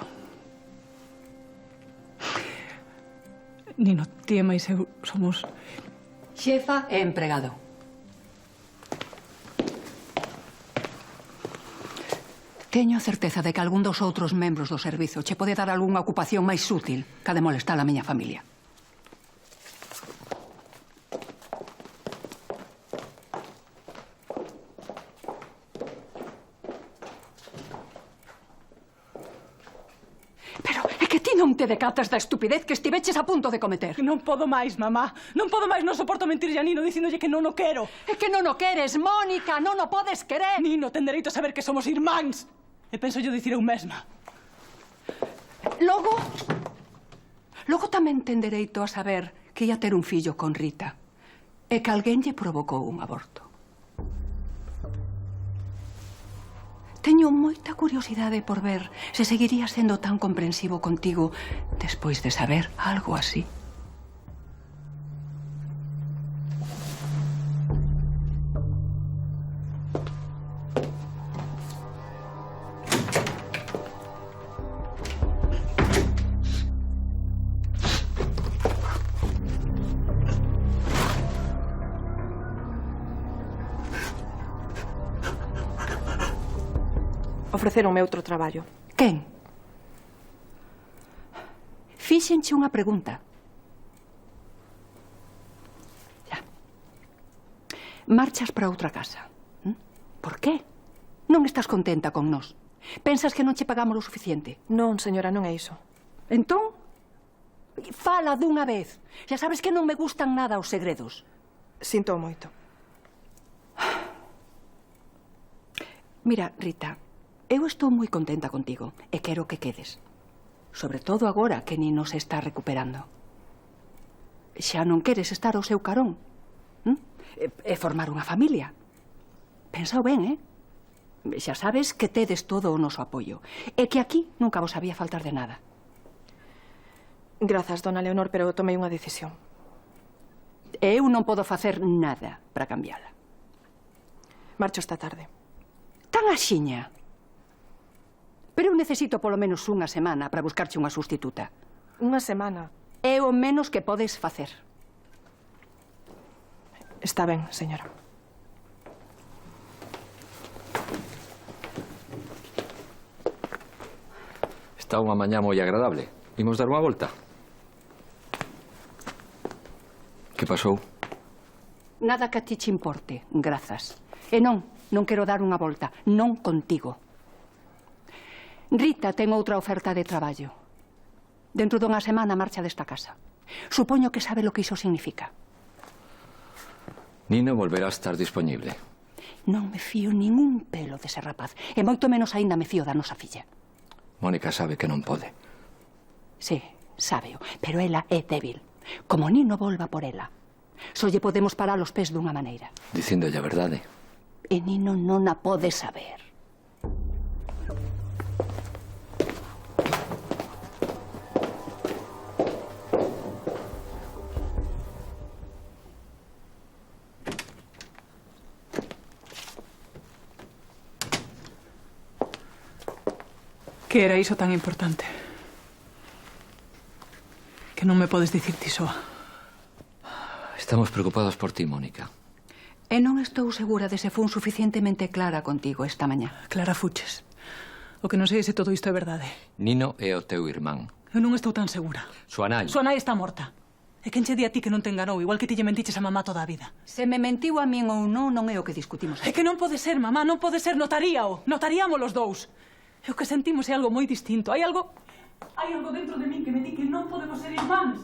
Nino, ti e máis eu somos... Xefa e empregado. Teño a certeza de que algún dos outros membros do servizo che pode dar algunha ocupación máis útil que a de molestar a miña familia. Pero é que ti non te decatas da estupidez que estiveches a punto de cometer. Non podo máis, mamá. Non podo máis, non soporto mentirlle a Nino dicíndolle que non o quero. É que non o queres, Mónica, non o podes querer. Nino, ten dereito a saber que somos irmáns. E penso yo dicir eu mesma. Logo tamén ten dereito a saber que ia ter un fillo con Rita e que alguén lle provocou un aborto. Teño moita curiosidade por ver se seguiría sendo tan comprensivo contigo despois de saber algo así. Ofreceronme outro traballo. Quen? Fíxenche unha pregunta. Ya. Marchas para outra casa. Por qué? Non estás contenta con nós? Pensas que non che pagamos o suficiente? Non, señora, non é iso. Entón, fala dunha vez. Xa sabes que non me gustan nada os segredos. Sinto moito. Mira, Rita, eu estou moi contenta contigo e quero que quedes. Sobre todo agora que Nino se está recuperando. Xa non queres estar ao seu carón? E formar unha familia? Pensao ben, Xa sabes que tedes todo o noso apoio. E que aquí nunca vos había faltar de nada. Grazas, dona Leonor, pero eu tomei unha decisión. E eu non podo facer nada para cambiala. Marcho esta tarde. Tan axiña? Pero eu necesito polo menos unha semana para buscarche unha sustituta. Unha semana? É o menos que podes facer. Está ben, señora. Está unha mañá moi agradable. Imos dar unha volta. Que pasou? Nada que a ti che importe, grazas. E non quero dar unha volta. Non contigo. Rita ten outra oferta de traballo. Dentro dunha semana marcha desta casa. Supoño que sabe lo que iso significa. Nino volverá a estar disponible. Non me fío nin un pelo dese rapaz. E moito menos aínda me fío da nosa filla. Mónica sabe que non pode. Sí, sábeo. Pero ela é débil. Como Nino volva por ela, só lle podemos parar os pés dunha maneira. Dicíndolle a verdade. E Nino non a pode saber. Que era iso tan importante? Que non me podes dicir ti soa. Estamos preocupados por ti, Mónica. E non estou segura de se fun suficientemente clara contigo esta mañá. Clara fuches. O que non sei é se todo isto é verdade. Nino é o teu irmán. Eu non estou tan segura. Súa nai. Súa nai está morta. E quen che di a ti que non te enganou, igual que ti lle mentiches a mamá toda a vida? Se me mentiu a min ou non é o que discutimos. É que non pode ser, mamá, non pode ser, notaríao. Notariamos los dous. E o que sentimos é algo moi distinto. Hai algo dentro de min que me di que non podemos ser irmáns.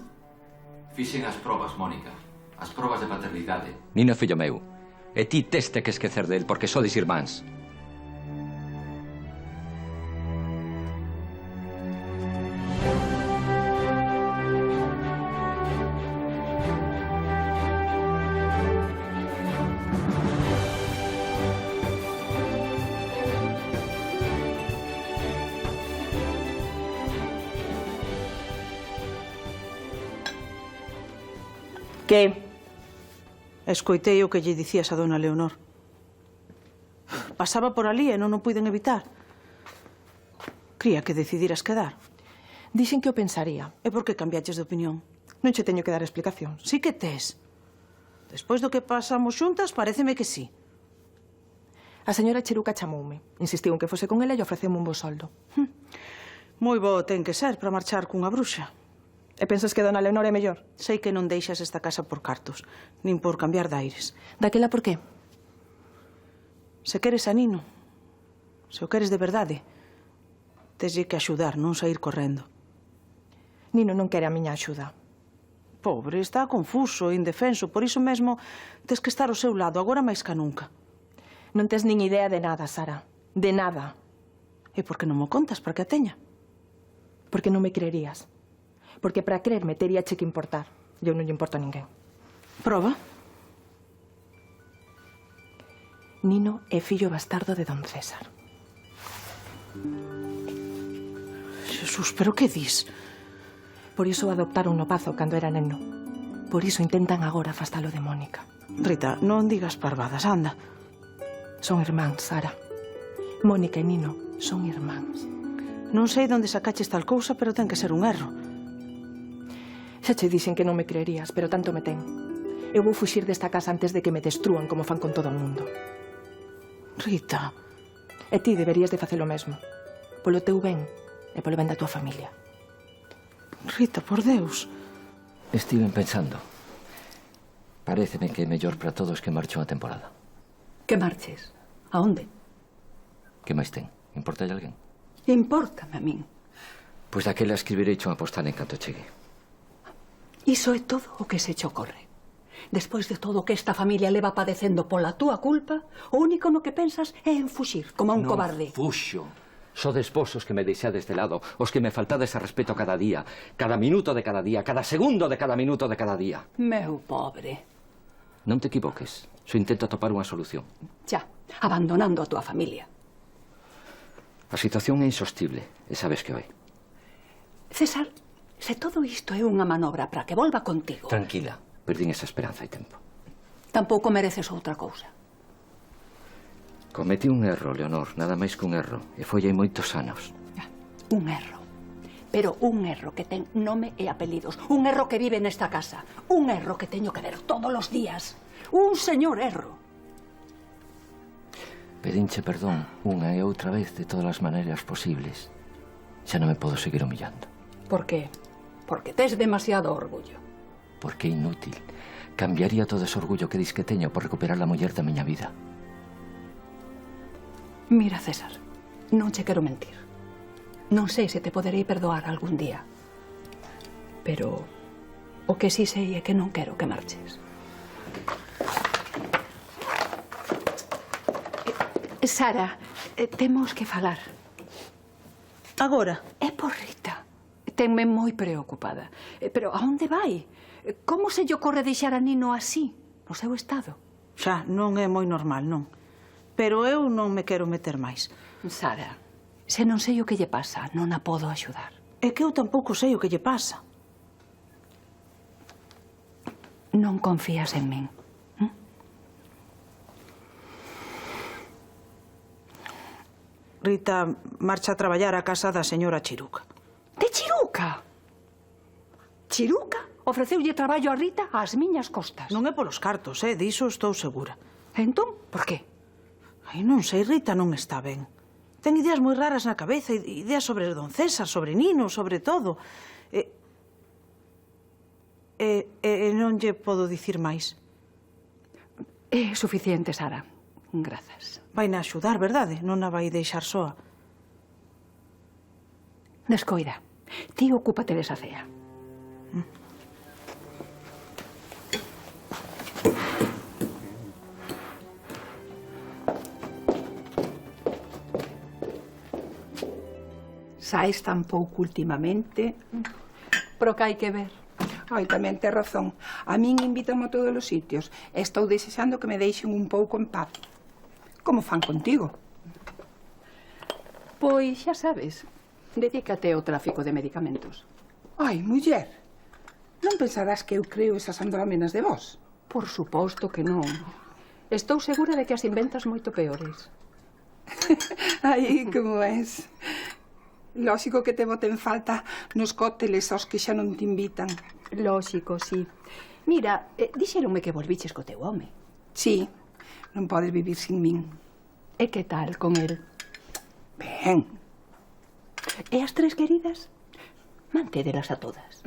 Fixen as probas, Mónica. As probas de paternidade. Nino é fillo meu. E ti teste que esquecer del porque sodes irmáns. Que? Escoitei o que lle dicías a dona Leonor. Pasaba por ali e non o puiden evitar. Cría que decidiras quedar. Dixen que o pensaría. E por que cambiaches de opinión? Non che teño que dar explicación. Sí que tes. Despois do que pasamos xuntas, paréceme que sí. A señora Chiruca chamoume. Insistiu en que fose con ela e ofreceume un bo soldo. Moi bo ten que ser para marchar cunha bruxa. E pensas que dona Leonor é mellor? Sei que non deixas esta casa por cartos, nin por cambiar de aires. Daquela por qué? Se queres a Nino, se o queres de verdade, teslle que axudar, non sair correndo. Nino non quere a miña axuda. Pobre, está confuso, indefenso, por iso mesmo tes que estar ao seu lado, agora máis ca nunca. Non tes nin idea de nada, Sara. De nada. E por que non mo contas para que a teña? Porque non me creerías. Porque para creerme teríache que importar. E eu non lle importo a ninguén. Proba. Nino é fillo bastardo de don César. Jesús, pero que dis? Por iso o adoptaron no Pazo cando era neno. Por iso intentan agora afastalo de Mónica. Rita, non digas parvadas, anda. Son irmáns, Sara. Mónica e Nino son irmáns. Non sei onde sacaches tal cousa, pero ten que ser un erro. Xa che dixen que non me creerías, pero tanto me ten. Eu vou fuxir desta casa antes de que me destrúan como fan con todo o mundo. Rita. E ti deberías de facer o mesmo. Polo teu ben e polo ben da tua familia. Rita, por Deus. Estiven pensando. Paréceme que é mellor para todos que marche unha temporada. Que marches? A onde? Que máis ten? Importa alguén? Impórtame a min. Pois daquela escribirei unha postal en canto chegue. Iso é todo o que se che ocorre. Despois de todo o que esta familia leva padecendo pola túa culpa, o único no que pensas é en fuxir, como un cobarde. Fuxo. Sodes vos os que me deixades de lado, os que me faltades a respeto cada día, cada minuto de cada día, cada segundo de cada minuto de cada día. Meu pobre. Non te equivoques. Só intento atopar unha solución. Xa, abandonando a túa familia. A situación é insostible, e sabes que oi. César, se todo isto é unha manobra para que volva contigo... Tranquila, perdín esa esperanza e tempo. Tampouco mereces outra cousa. Cometí un erro, Leonor, nada máis que un erro, e foi hai moitos anos. Un erro. Pero un erro que ten nome e apelidos. Un erro que vive nesta casa. Un erro que teño que ver todos os días. Un señor erro. Pedinche perdón unha e outra vez de todas as maneiras posibles. Xa non me podo seguir humillando. Por qué? Porque tes demasiado orgullo. Porque é inútil. Cambiaría todo ese orgullo que dis que teño por recuperar a muller da miña vida. Mira, César, non che quero mentir. Non sei se te poderei perdoar algún día. Pero o que sí sei é que non quero que marches. Sara, temos que falar. Agora? É por Rita. Tenme moi preocupada. Pero a onde vai? Como se lle ocorre deixar a Nino así, no seu estado? Xa, non é moi normal, non. Pero eu non me quero meter máis. Sara, se non sei o que lle pasa, non a podo axudar. É que eu tampouco sei o que lle pasa. Non confías en min. Rita marcha a traballar a casa da señora Chiruca. De Chiruca? Chiruca ofreceulle traballo a Rita ás miñas costas. Non é polos cartos, diso estou segura. Entón, por qué? Ai, non sei, Rita non está ben. Ten ideas moi raras na cabeza, ideas sobre don César, sobre Nino, sobre todo. Non lle podo dicir máis. É suficiente, Sara. Grazas. Vaina axudar, verdade? Non a vai deixar soa. Descoida. Ti ocúpate desa cea. Saes tan pouco últimamente. Pero que hai que ver. Ai, tamén tes razón. A min invitan a todos os sitios. Estou desexando que me deixen un pouco en paz. Como fan contigo? Pois xa sabes, dedícate ao tráfico de medicamentos. Ai, muller, non pensarás que eu creo esas andrómenas de vos? Por suposto que non. Estou segura de que as inventas moito peores. Ai, como és. Lóxico que te boten falta nos cócteles aos que xa non te invitan. Lóxico, sí. Mira, dixeronme que volviches co teu home. Sí, non podes vivir sin min. E que tal con el? Ben. E as tres queridas? Mantédelas a todas.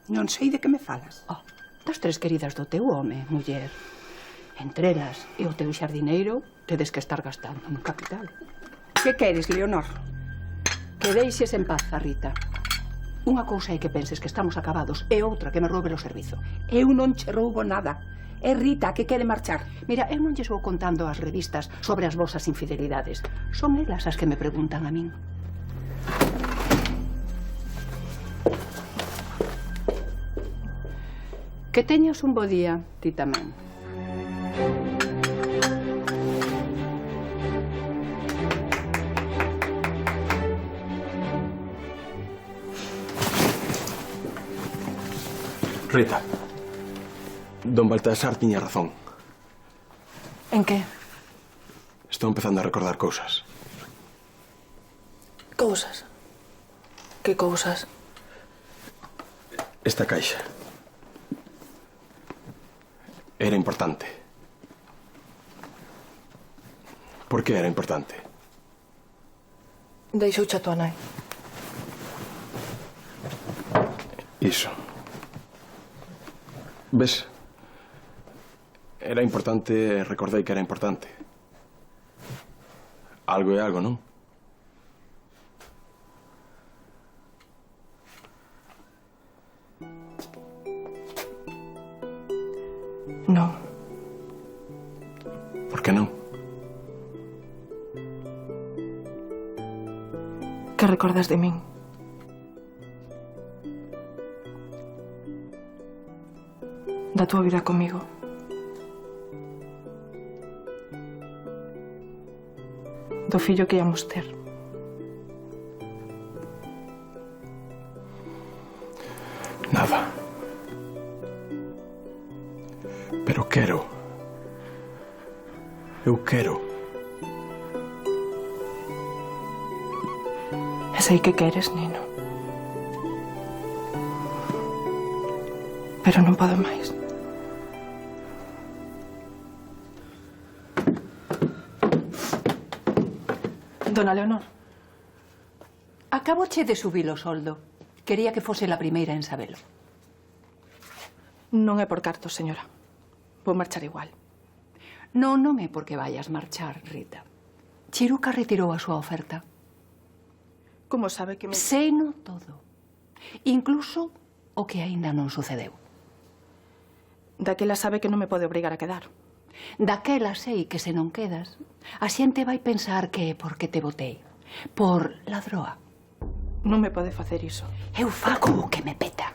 Non sei de que me falas. Das tres queridas do teu home, muller. Entre elas e o teu xardineiro, tedes que estar gastando un capital. Que queres, Leonor? Que deixes en paz a Rita. Unha cousa é que penses que estamos acabados e outra que me roube o servizo. Eu non che roubo nada. É Rita que quere marchar. Mira, eu non lles vou contando as revistas sobre as vosas infidelidades. Son elas as que me preguntan a min. Que teñas un bo día, ti tamén. Rita, don Baltasar tiña razón. En que? Estou empezando a recordar cousas. Cousas? Que cousas? Esta caixa. Era importante. Por que era importante? Deixouche a tua nai. Iso. Ves? Era importante, recordei que era importante. Algo é algo, non? Non. Por que non? Que recordas de min? Da túa vida comigo. Do fillo que íamos ter. Nada. Pero quero. Eu quero. E sei que queres, Nino. Pero non podo máis. Dona Leonor, acabouche de subir o soldo. Quería que fose la primeira en sabelo. Non é por cartos, señora. Vou marchar igual. Non é porque vayas marchar, Rita. Chiruca retirou a súa oferta. Como sabe que me... Seno todo. Incluso o que aínda non sucedeu. Daquela sabe que non me pode obrigar a quedar. Daquela sei que se non quedas, a xente vai pensar que é porque te botei. Por ladroa. Non me pode facer iso. Eu fago o que me peta.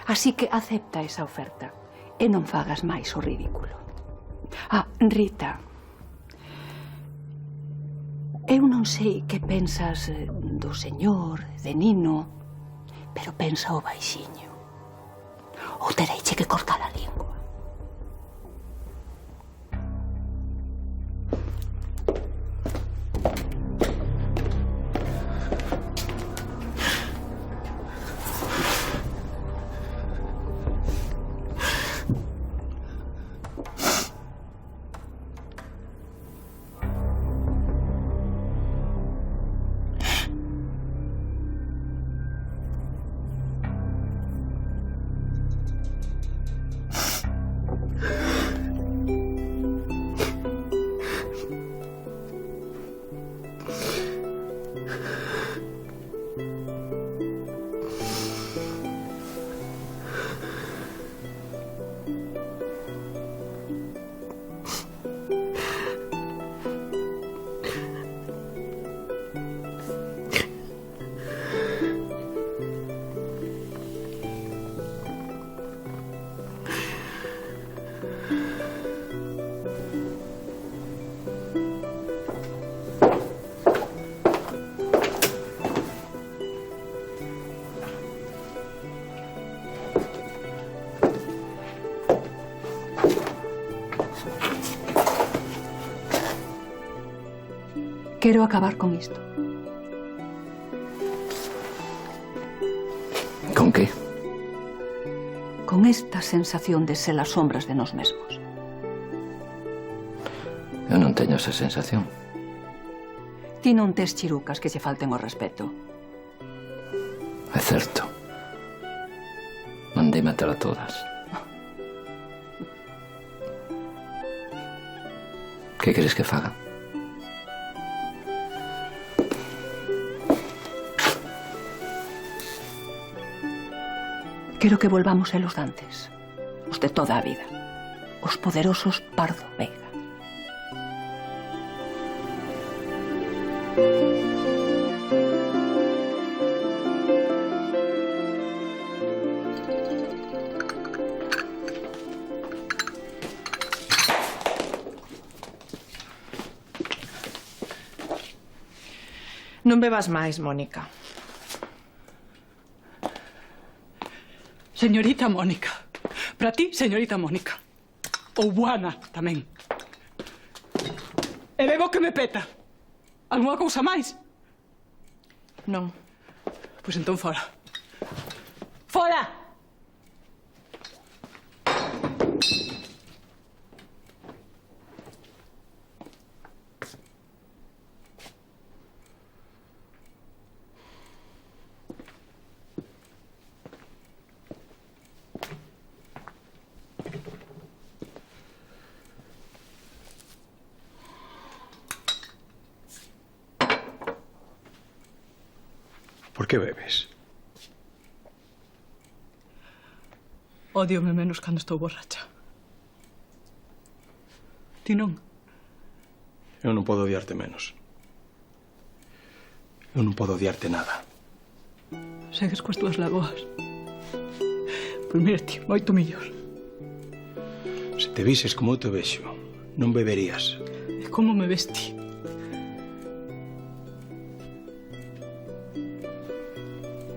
Así que acepta esa oferta e non fagas máis o ridículo. Ah, Rita, eu non sei que pensas do señor, de Nino, pero pensa o baixiño. Ou tereiche que cortar a lingua. Quero acabar con isto. Con que? Con esta sensación de ser as sombras de nós mesmos. Eu non teño esa sensación. Ti non tes chirucas que che falten o respeto. É certo. Mandei matar a todas. Que queres que faga? Quero que volvamos a los dantes. Os de toda a vida. Os poderosos Pardo Veiga. Non bebas máis, Mónica. Señorita Mónica. Para ti, señorita Mónica. Ou Buana, tamén. E bebo que me peta. Alguna cousa máis? Non. Pois entón fora. Fora! Por que bebes? Ódiome menos cando estou borracha. Ti non? Eu non podo odiarte menos. Eu non podo odiarte nada. Segues coas túas lagoas. Pois mira ti, moito mellor. Se te vises como eu te vexo, non beberías. E como me ves ti?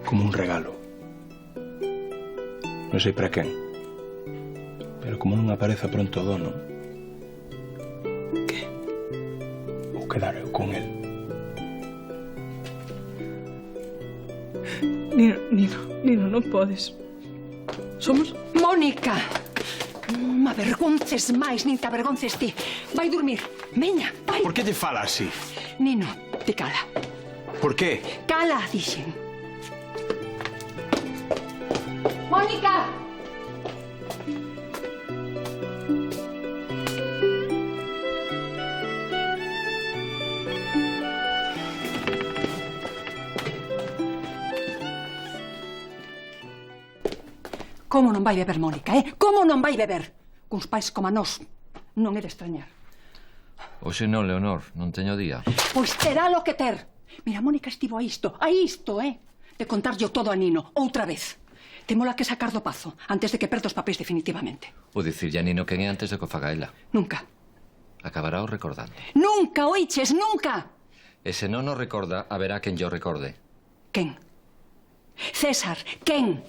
Como un regalo. Non sei para quen, pero como non apareza pronto o dono, que? Vou quedar eu con el. Nino, non podes. Somos... Mónica! Non me avergonces máis, nin te avergonces ti. Vai dormir. Veña, vai. Por que te fala así? Nino, ti cala. Por que? Cala, dixen. Mónica! Como non vai beber, Mónica, Como non vai beber? Cuns pais como a nós non é de extrañar. Oxe non, Leonor, non teño día. Pois terá lo que ter. Mira, Mónica estivo a isto, de contarlle todo a Nino, outra vez. Temola que sacar do pazo antes de que perda os papéis definitivamente. Ou dicirlle a Nino quen é antes de que o faga ela. Nunca. Acabará o recordando. Nunca, oiches, nunca. E se non o recorda, haberá quen yo recorde. Quen? César, quen?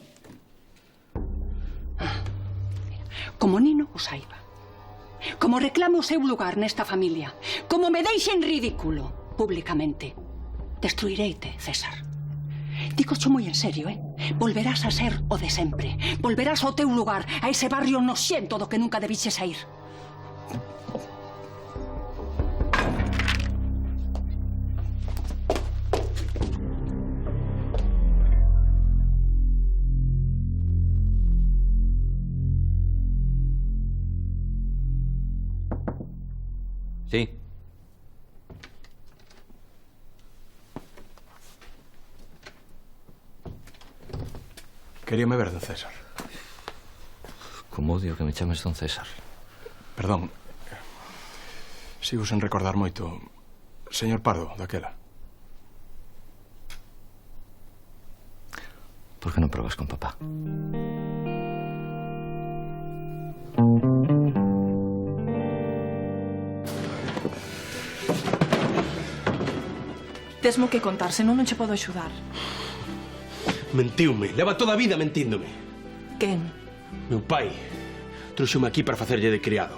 Como Nino o saiba. Como reclame o seu lugar nesta familia. Como me deixe en ridículo públicamente. Destruireite, César. Dígocho moi en serio, Volverás a ser o de sempre. Volverás ao teu lugar, a ese barrio noxento do que nunca debiches sair. Sí. Queríame ver, don César. Como odio que me chames don César. Perdón. Sigo sen recordar moito. Señor Pardo, daquela. Por que non probas con papá? Tesmo que contar, senón non che podo axudar. Mentiume. Leva toda a vida mentíndome. Quen? Meu pai trouxome aquí para facerlle de criado.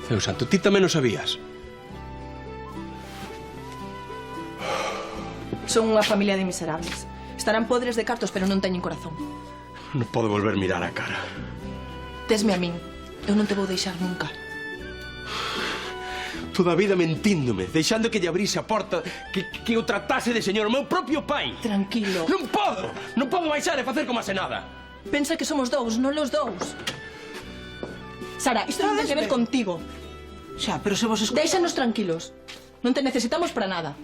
Deus santo, ti tamén o sabías. Son unha familia de miserables. Estarán podres de cartos, pero non teñen corazón. Non podo volver mirar a cara. Tesme a min. Eu non te vou deixar nunca. Toda a vida mentíndome, deixando que lle abrise a porta, que o tratase de señor, o meu propio pai. Tranquilo. Non podo! Non podo baixar e facer como se nada. Pensa que somos dous, non los dous. Sara, isto non ten que ver contigo. Xa, pero se vos escuchas... Déixanos tranquilos. Non te necesitamos para nada.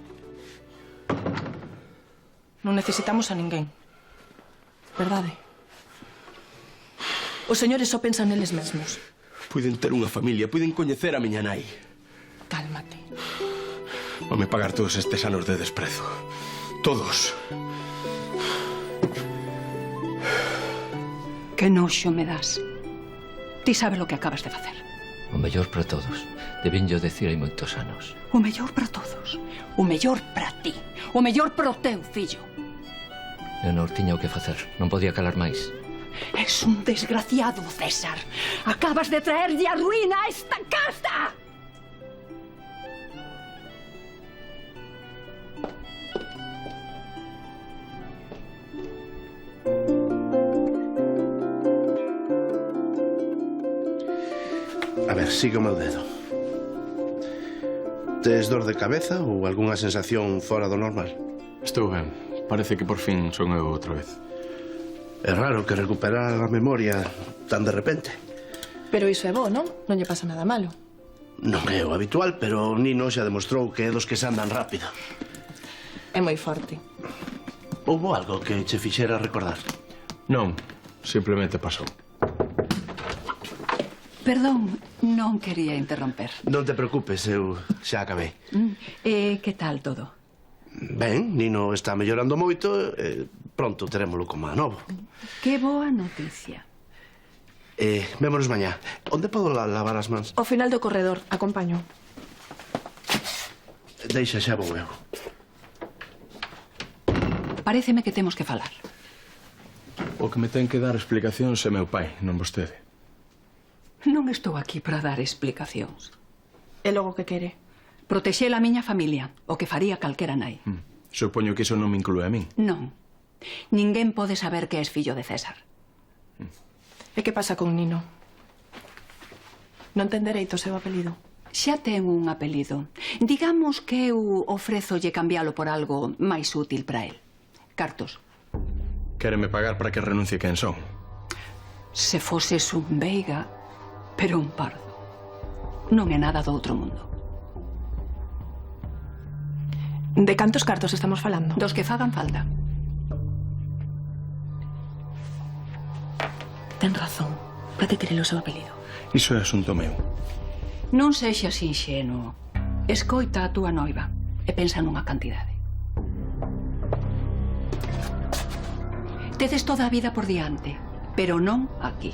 Non necesitamos a ninguén. Verdade? Os señores só pensan neles mesmos. Puiden ter unha familia, puiden coñecer a miña nai. Cálmate. Vame pagar todos estes anos de desprezo. Todos. Que noxo me das. Ti sabes lo que acabas de facer. O mellor para todos. Debín yo decir hai moitos anos. O mellor para todos. O mellor para ti. O mellor para o teu fillo. Leonor tiña o que facer. Non podía calar máis. Es un desgraciado, César. Acabas de traerlle a ruína a esta casa. A ver, sigue o meu dedo. Tes dor de cabeza ou algunha sensación fora do normal? Estou ben. Parece que por fin son eu outra vez. É raro que recuperar a memoria tan de repente. Pero iso é bo, non? Non lle pasa nada malo. Non é o habitual, pero Nino xa demostrou que é dos que se andan rápido. É moi forte. Houbo algo que che fixera recordar? Non, simplemente pasou. Perdón, non quería interromper. Non te preocupes, eu xa acabei. Que tal todo? Ben, Nino está mellorando moito e pronto terémolo como a novo. Que boa noticia. Vémonos mañá. Onde podo lavar as mans? Ao final do corredor, acompaño. Deixa, xa vou eu. Paréceme que temos que falar. O que me ten que dar explicacións é meu pai, non vostede. Non estou aquí para dar explicacións. E logo que quere? Protexer a miña familia, o que faría calquera nai. Supoño que iso non me inclúe a min. Non. Ninguén pode saber que és fillo de César. E que pasa con Nino? Non ten dereito ao seu apelido. Xa ten un apelido. Digamos que eu ofrézolle cambialo por algo máis útil para el. Cartos. Quéreme pagar para que renuncie quen son. Se foses un veiga, pero un pardo. Non é nada do outro mundo. De cantos cartos estamos falando? Dos que fagan falta. Ten razón. Para que quere o seu apelido? Iso é asunto meu. Non sexas inxenuo. Escoita a túa noiva e pensa nunha cantidade. Tedes toda a vida por diante, pero non aquí.